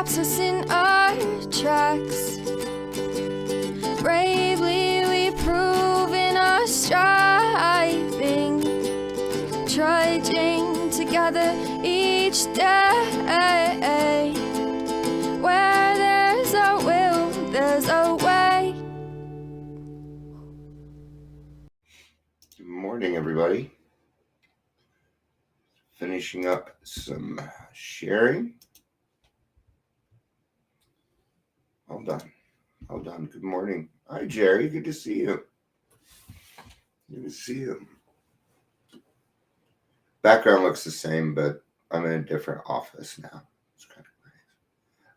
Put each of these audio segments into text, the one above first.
stops us in our tracks. Bravely we prove in our striving, trudging together each day. Where there's a will, there's a way. Good morning, everybody. Finishing up some sharing. All done. Good morning. Hi, Jerry. Good to see you. Background looks the same, but I'm in a different office now. It's kind of nice.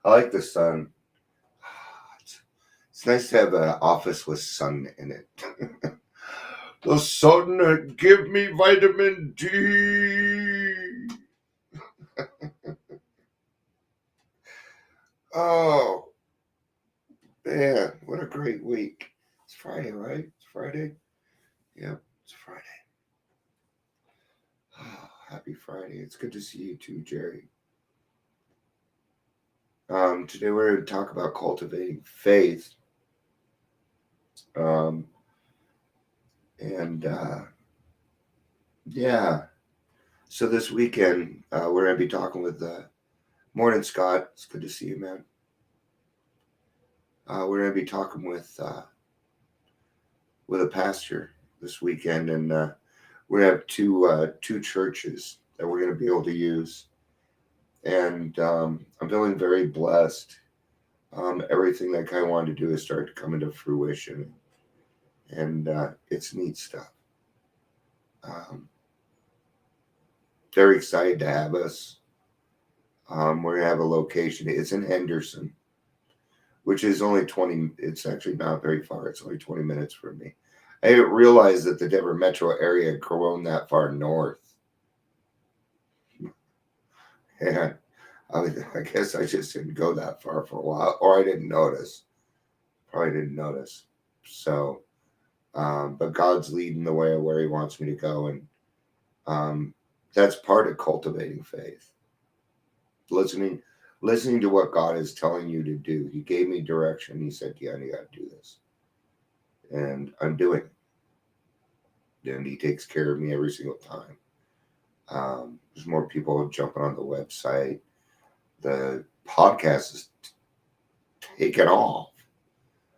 I like the sun. It's nice to have an office with sun in it. The sun give me vitamin D. Oh, man, what a great week. It's Friday, right? It's Friday? Yep, it's Friday. Oh, happy Friday. It's good to see you too, Jerry. Today we're going to talk about cultivating faith. So this weekend, we're going to be talking with morning, Scott. It's good to see you, man. We're going to be talking with a pastor this weekend, and we're going to have two churches that we're going to be able to use. And I'm feeling very blessed. Everything that I wanted to do is start to come into fruition, and it's neat stuff. Very excited to have us. We're going to have a location. It's in Henderson, which is only 20. It's actually not very far. It's only 20 minutes from me. I didn't realize that the Denver metro area had grown that far north. And I guess I just didn't go that far for a while, or I didn't notice. Probably didn't notice. So, but God's leading the way of where He wants me to go, and that's part of cultivating faith. Listening to what God is telling you to do. He gave me direction. He said, "Yeah, you got to do this," and I'm doing it. And He takes care of me every single time. There's more people jumping on the website. The podcast is taking off.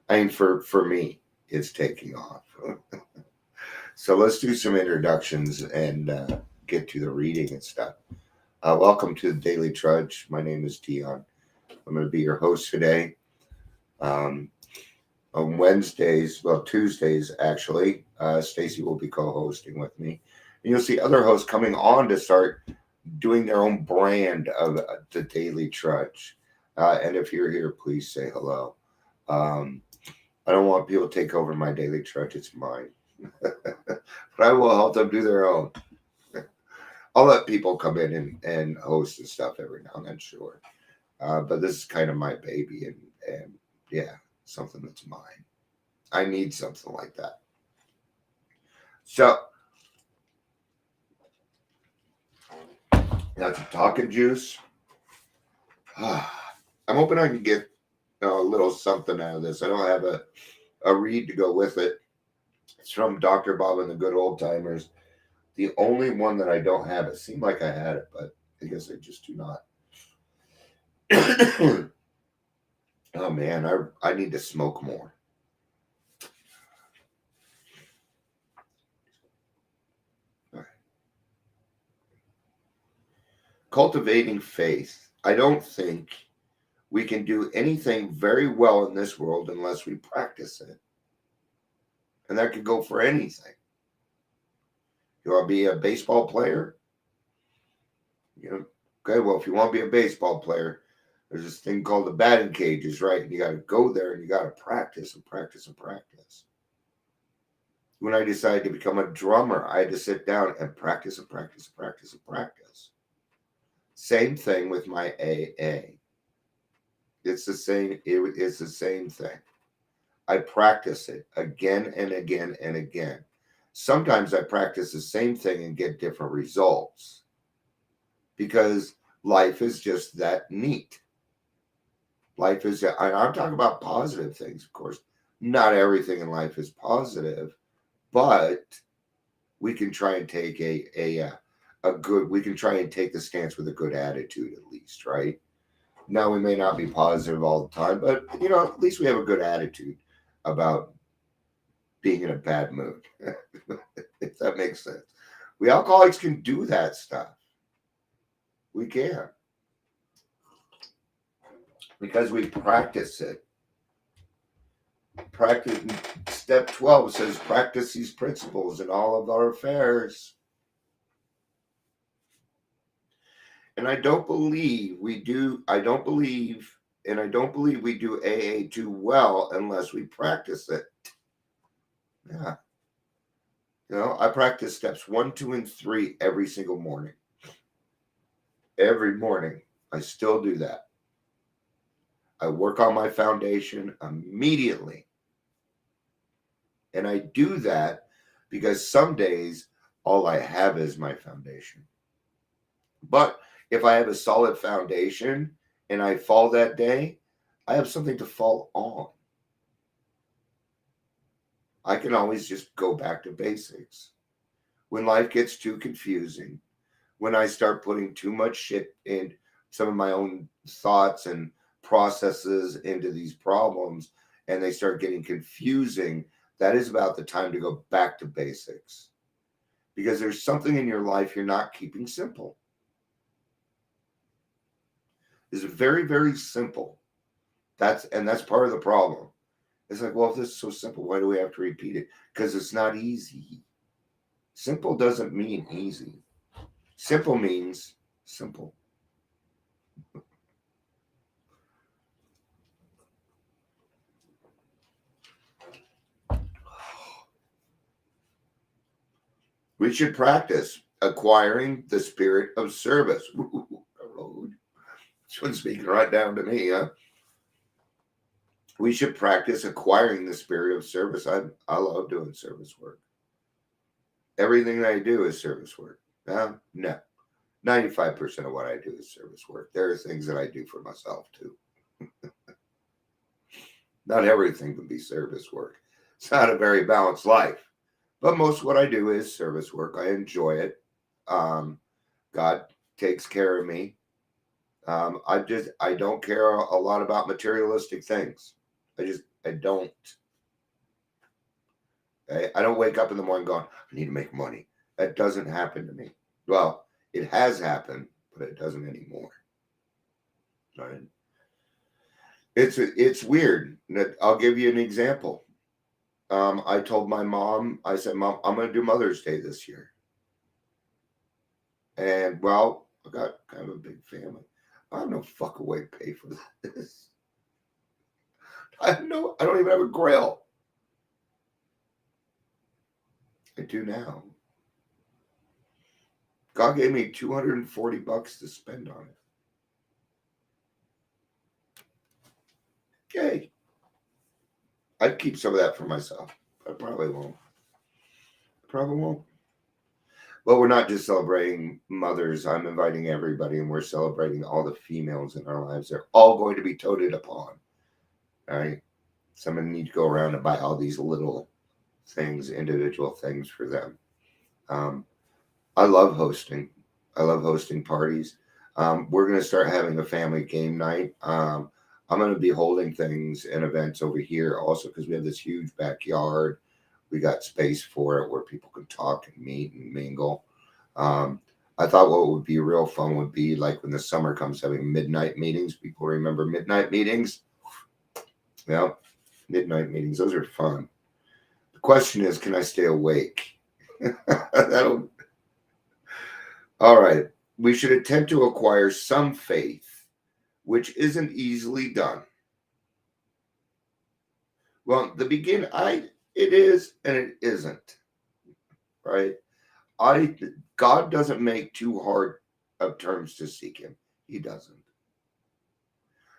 I mean, for me, it's taking off. So let's do some introductions and get to the reading and stuff. Welcome to the Daily Trudge. My name is Dion. I'm going to be your host today. On Tuesdays, actually, Stacy will be co-hosting with me. And you'll see other hosts coming on to start doing their own brand of the Daily Trudge. And if you're here, please say hello. I don't want people to take over my Daily Trudge. It's mine. But I will help them do their own. I'll let people come in and host and stuff every now and then, sure. But this is kind of my baby, and yeah, something that's mine. I need something like that. So, that's a talking juice. I'm hoping I can get a little something out of this. I don't have a read to go with it. It's from Dr. Bob and the Good Old Timers. The only one that I don't have, it seemed like I had it, but I guess I just do not. Oh man, I need to smoke more. Right. Cultivating faith. I don't think we can do anything very well in this world unless we practice it. And that could go for anything. You want to be a baseball player? Okay, well, if you want to be a baseball player, there's this thing called the batting cages, right? And you got to go there and you got to practice and practice and practice. When I decided to become a drummer, I had to sit down and practice and practice and practice and practice. Same thing with my AA. It's the same. It's the same thing. I practice it again and again and again. Sometimes I practice the same thing and get different results because life is just that neat. Life is, and I'm talking about positive things, of course. Not everything in life is positive, but we can try and take we can try and take the stance with a good attitude at least, right? Now we may not be positive all the time, but at least we have a good attitude about being in a bad mood, if that makes sense. We alcoholics can do that stuff. We can because we practice it. Practice. Step 12 says practice these principles in all of our affairs. And I don't believe we do AA too well unless we practice it. Yeah. I practice steps 1, 2, and 3 every single morning. Every morning. I still do that. I work on my foundation immediately. And I do that because some days all I have is my foundation. But if I have a solid foundation and I fall that day, I have something to fall on. I can always just go back to basics. When life gets too confusing, when I start putting too much shit in some of my own thoughts and processes into these problems and they start getting confusing, that is about the time to go back to basics. Because there's something in your life you're not keeping simple. It's very, very simple. That's part of the problem. It's like, well, if this is so simple, why do we have to repeat it? Because it's not easy. Simple doesn't mean easy. Simple means simple. We should practice acquiring the spirit of service. This one's speaking right down to me, huh? We should practice acquiring the spirit of service. I love doing service work. Everything that I do is service work. No. 95% of what I do is service work. There are things that I do for myself too. Not everything can be service work. It's not a very balanced life. But most of what I do is service work. I enjoy it. God takes care of me. I don't care a lot about materialistic things. I don't. I don't wake up in the morning going, I need to make money. That doesn't happen to me. Well, it has happened, but it doesn't anymore. Right? It's weird. I'll give you an example. I told my mom, I said, Mom, I'm going to do Mother's Day this year. And, well, I got kind of a big family. I have no fucking way to pay for this. I don't even have a grill. I do now. God gave me $240 to spend on it. Okay. I'd keep some of that for myself. I probably won't. Well, we're not just celebrating mothers. I'm inviting everybody, and we're celebrating all the females in our lives. They're all going to be toted upon. All right? Someone need to go around and buy all these little things, individual things for them. I love hosting. I love hosting parties. We're going to start having a family game night. I'm going to be holding things and events over here also because we have this huge backyard. We got space for it where people can talk and meet and mingle. I thought what would be real fun would be like when the summer comes, having midnight meetings. People remember midnight meetings? Yeah, midnight meetings. Those are fun. The question is, can I stay awake? All right. We should attempt to acquire some faith, which isn't easily done. Well, it is and it isn't, right? God doesn't make too hard of terms to seek him. He doesn't.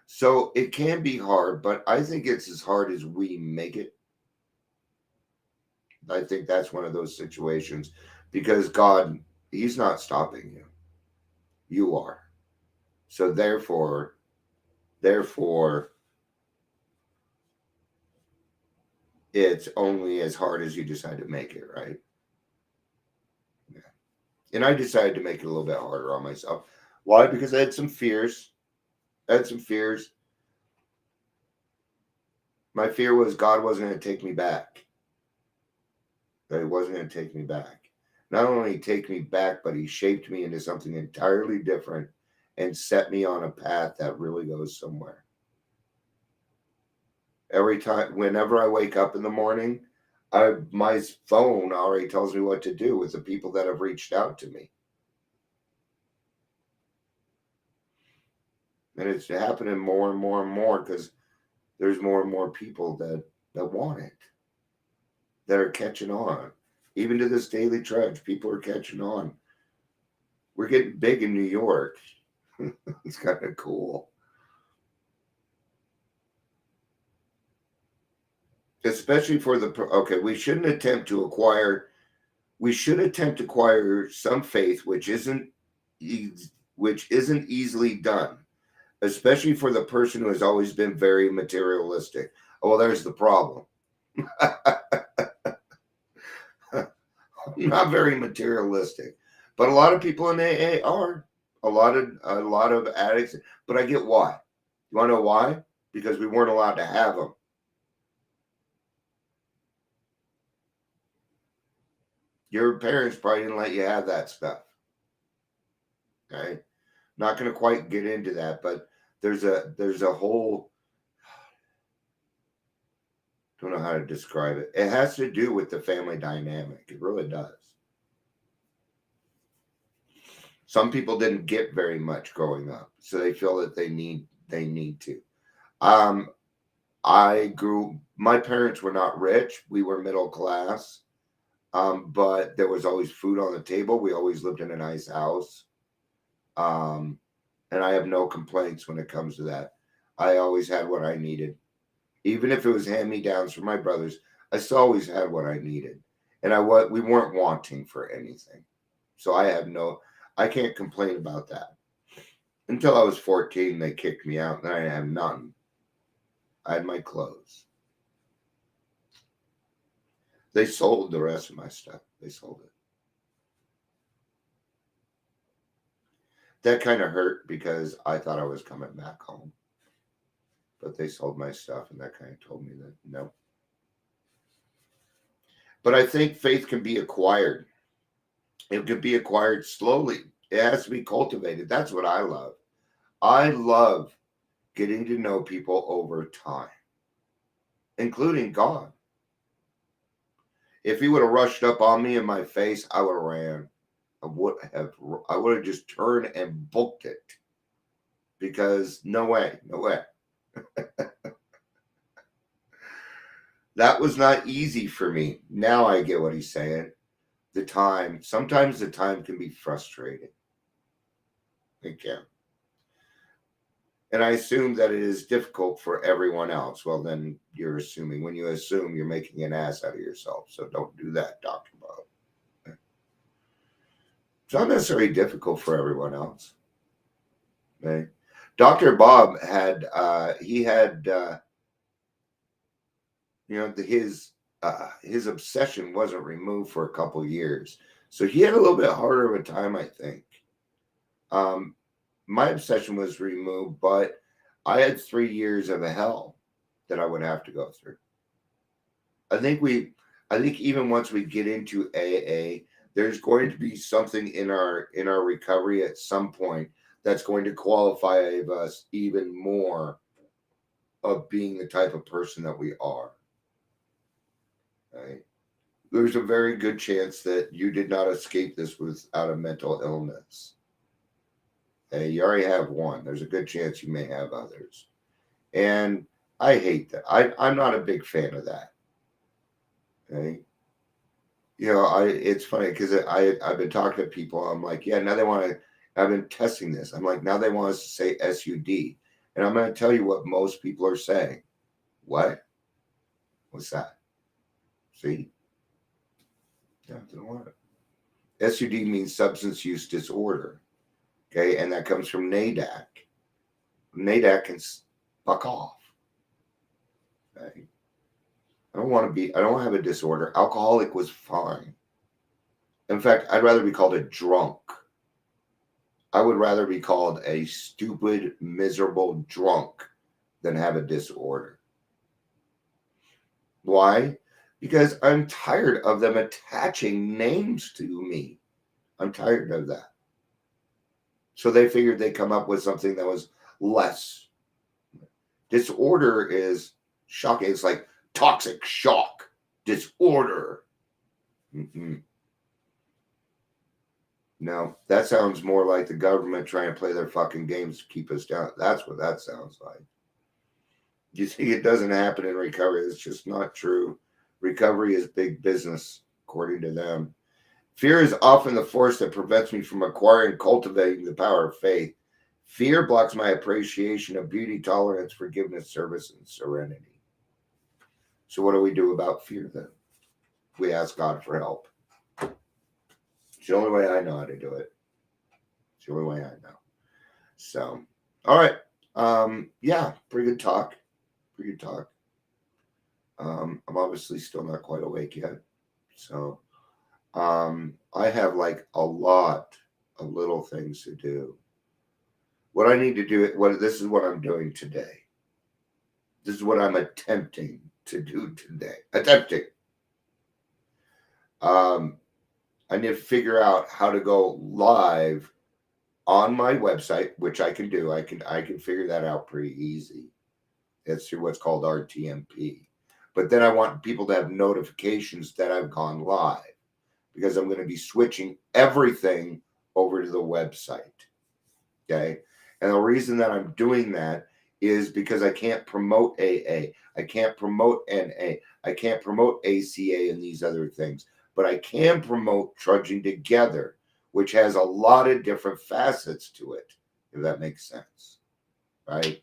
So it can be hard, but I think it's as hard as we make it. I think that's one of those situations because God, he's not stopping you. You are. So therefore, Therefore, it's only as hard as you decide to make it, right? Yeah. And I decided to make it a little bit harder on myself. Why? Because I had some fears. My fear was God wasn't going to take me back. That He wasn't going to take me back. Not only take me back, but He shaped me into something entirely different and set me on a path that really goes somewhere. Every time, whenever I wake up in the morning, my phone already tells me what to do with the people that have reached out to me. And it's happening more and more and more because there's more and more people that want it, that are catching on. Even to this Daily Trudge, people are catching on. We're getting big in New York. It's kind of cool. Especially for okay, we should attempt to acquire some faith which isn't easily done, especially for the person who has always been very materialistic. Oh, well, there's the problem. I'm not very materialistic, but a lot of people in AA are. A lot of addicts, but I get why. You want to know why? Because we weren't allowed to have them. Your parents probably didn't let you have that stuff. Okay, not going to quite get into that, but there's a whole, don't know how to describe it. It has to do with the family dynamic. It really does. Some people didn't get very much growing up, so they feel that they need to. My parents were not rich. We were middle class. But there was always food on the table. We always lived in a nice house. And I have no complaints when it comes to that. I always had what I needed. Even if it was hand-me-downs from my brothers, I still always had what I needed. And we weren't wanting for anything. So I can't complain about that. Until I was 14, they kicked me out, and I didn't have nothing. I had my clothes. They sold the rest of my stuff. They sold it. That kind of hurt because I thought I was coming back home. But they sold my stuff, and that kind of told me that no. But I think faith can be acquired. It can be acquired slowly. It has to be cultivated. That's what I love. I love getting to know people over time, including God. If He would have rushed up on me in my face, I would have ran. I would have just turned and booked it. Because no way. That was not easy for me. Now I get what he's saying. Sometimes the time can be frustrating. It can. And I assume that it is difficult for everyone else. Well, then you're assuming. When you assume, you're making an ass out of yourself. So don't do that, Dr. Bob. It's not necessarily difficult for everyone else. Okay? Dr. Bob had his obsession wasn't removed for a couple of years, so he had a little bit harder of a time, I think. My obsession was removed, but I had 3 years of a hell that I would have to go through. I think even once we get into AA, there's going to be something in our recovery at some point that's going to qualify us even more of being the type of person that we are. Right? There's a very good chance that you did not escape this without a mental illness. Okay? You already have one. There's a good chance you may have others. And I hate that. I'm not a big fan of that. Okay? It's funny because I've been talking to people. I'm like, yeah, now they want to. I've been testing this. I'm like, now they want us to say SUD, and I'm going to tell you what most people are saying. What? What's that? See? Yeah, they don't want it. SUD means substance use disorder. Okay, and that comes from NADAC. NADAC Fuck off. Okay? I don't have a disorder. Alcoholic was fine. In fact, I'd rather be called a drunk. I would rather be called a stupid, miserable drunk than have a disorder. Why? Because I'm tired of them attaching names to me. I'm tired of that. So they figured they'd come up with something that was less. Disorder is shocking. It's like toxic shock. Disorder. Mm-mm. No, that sounds more like the government trying to play their fucking games to keep us down. That's what that sounds like. You see, it doesn't happen in recovery. It's just not true. Recovery is big business, according to them. Fear is often the force that prevents me from acquiring and cultivating the power of faith. Fear blocks my appreciation of beauty, tolerance, forgiveness, service, and serenity. So what do we do about fear then? We ask God for help. It's the only way I know how to do it. It's the only way I know. So, all right. Yeah, pretty good talk. Pretty good talk. I'm obviously still not quite awake yet. So, I have like a lot of little things to do. What I need to do, this is what I'm doing today. This is what I'm attempting to do today. I need to figure out how to go live on my website, which I can do. I can figure that out pretty easy. It's through what's called RTMP. But then I want people to have notifications that I've gone live, because I'm going to be switching everything over to the website. Okay. And the reason that I'm doing that is because I can't promote AA. I can't promote NA. I can't promote ACA and these other things. But I can promote Trudging Together, which has a lot of different facets to it, if that makes sense. Right?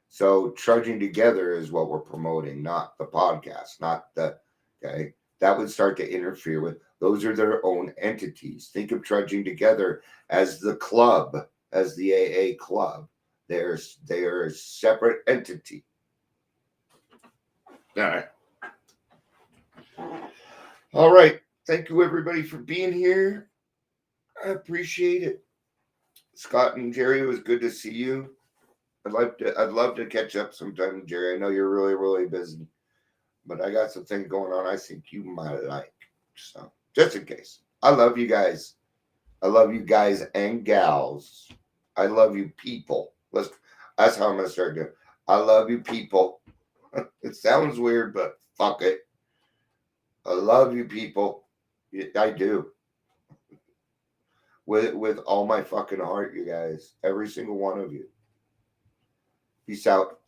So Trudging Together is what we're promoting, not the podcast, not the, okay? That would start to interfere with, those are their own entities. Think of Trudging Together as the club, as the AA club. They're a separate entity. All right. All right. Thank you, everybody, for being here. I appreciate it. Scott and Jerry, it was good to see you. I'd love to catch up sometime, Jerry. I know you're really, really busy, but I got some things going on I think you might like. So just in case. I love you guys. I love you guys and gals. I love you people. That's how I'm gonna start doing. I love you people. It sounds weird, but fuck it. I love you people. I do. With all my fucking heart, you guys. Every single one of you. Peace out.